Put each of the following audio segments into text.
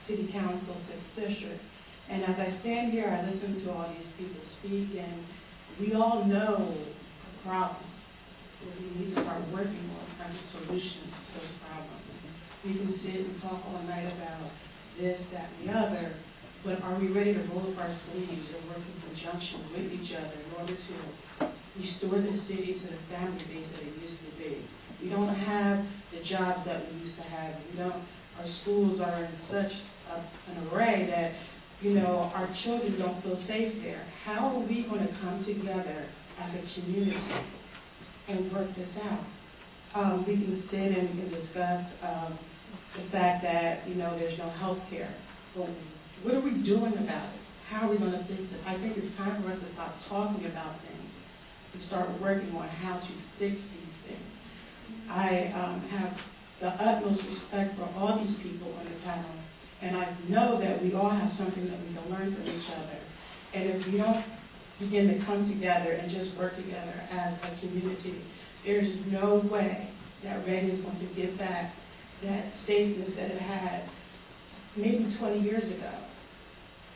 City Council, 6th District. And as I stand here, I listen to all these people speak, and we all know the problems. We need to start working on kinds of solutions to those problems. We can sit and talk all night about this, that, and the other, but are we ready to roll up our sleeves and work in conjunction with each other in order to restore the city to the family base that it used to be? We don't have the jobs that we used to have. Our schools are in such an array that, our children don't feel safe there. How are we going to come together as a community and work this out? We can sit and we can discuss the fact that, there's no health care. But what are we doing about it? How are we going to fix it? I think it's time for us to stop talking about things and start working on how to fix these things. I have the utmost respect for all these people on the panel, and I know that we all have something that we can learn from each other. And if we don't begin to come together and just work together as a community, there's no way that Reading is going to get back that safeness that it had maybe 20 years ago.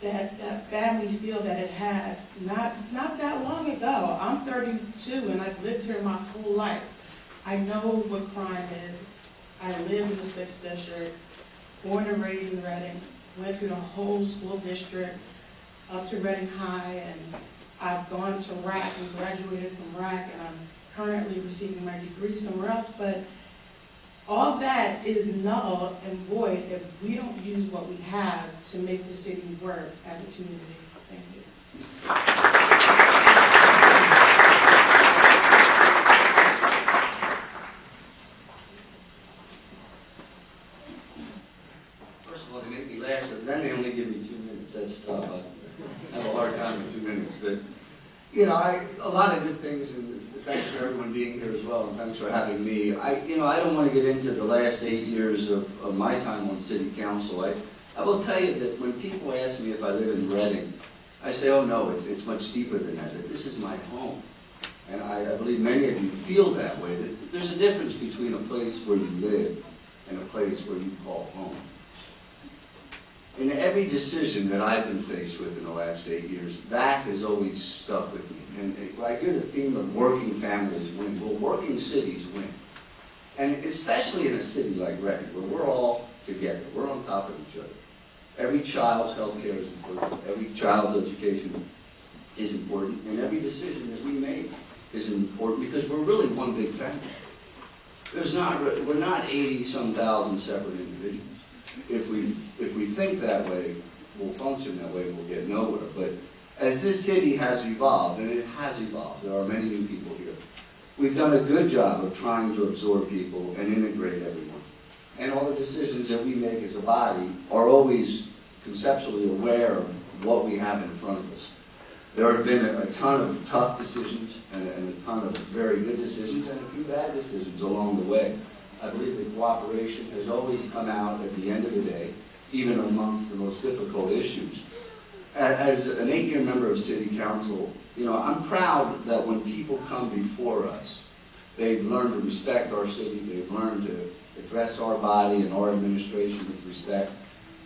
That family feel that it had not that long ago. I'm 32 and I've lived here my whole life. I know what crime is. I live in the 6th District, born and raised in Reading, went through the whole school district up to Reading High, and I've gone to RAC and graduated from RAC, and I'm currently receiving my degree somewhere else, but all that is null and void if we don't use what we have to make the city work as a community. Thank you. First of all, they make me laugh, so then they only give me 2 minutes. That's tough. I have a hard time with 2 minutes. But, a lot of good things, and thanks for everyone being here as well, and thanks for having me. I don't want to get into the last 8 years of my time on City Council. I will tell you that when people ask me if I live in Reading, I say, oh no, it's much deeper than that. This is my home. And I believe many of you feel that way, that there's a difference between a place where you live and a place where you call home. In every decision that I've been faced with in the last 8 years, that has always stuck with me. And I hear the theme of working families win. Well, working cities win. And especially in a city like Reading, where we're all together, we're on top of each other. Every child's health care is important. Every child's education is important. And every decision that we make is important because we're really one big family. We're not 80-some thousand separate individuals. If we think that way, we'll function that way, we'll get nowhere. But as this city has evolved, and it has evolved, there are many new people here, we've done a good job of trying to absorb people and integrate everyone. And all the decisions that we make as a body are always conceptually aware of what we have in front of us. There have been a ton of tough decisions and a ton of very good decisions and a few bad decisions along the way. I believe that cooperation has always come out at the end of the day, even amongst the most difficult issues. As an 8-year member of City Council, I'm proud that when people come before us, they've learned to respect our city, they've learned to address our body and our administration with respect,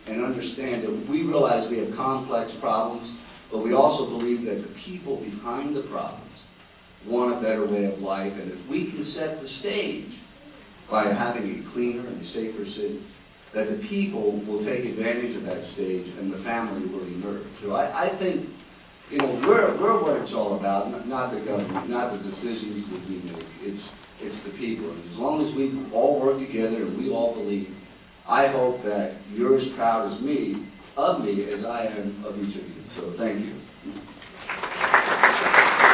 and understand that we realize we have complex problems, but we also believe that the people behind the problems want a better way of life, and if we can set the stage by having a cleaner and a safer city, that the people will take advantage of that stage and the family will emerge. So I think, we're what it's all about, not the government, not the decisions that we make. It's the people. And as long as we all work together and we all believe, I hope that you're as proud of me as I am of each of you. So thank you.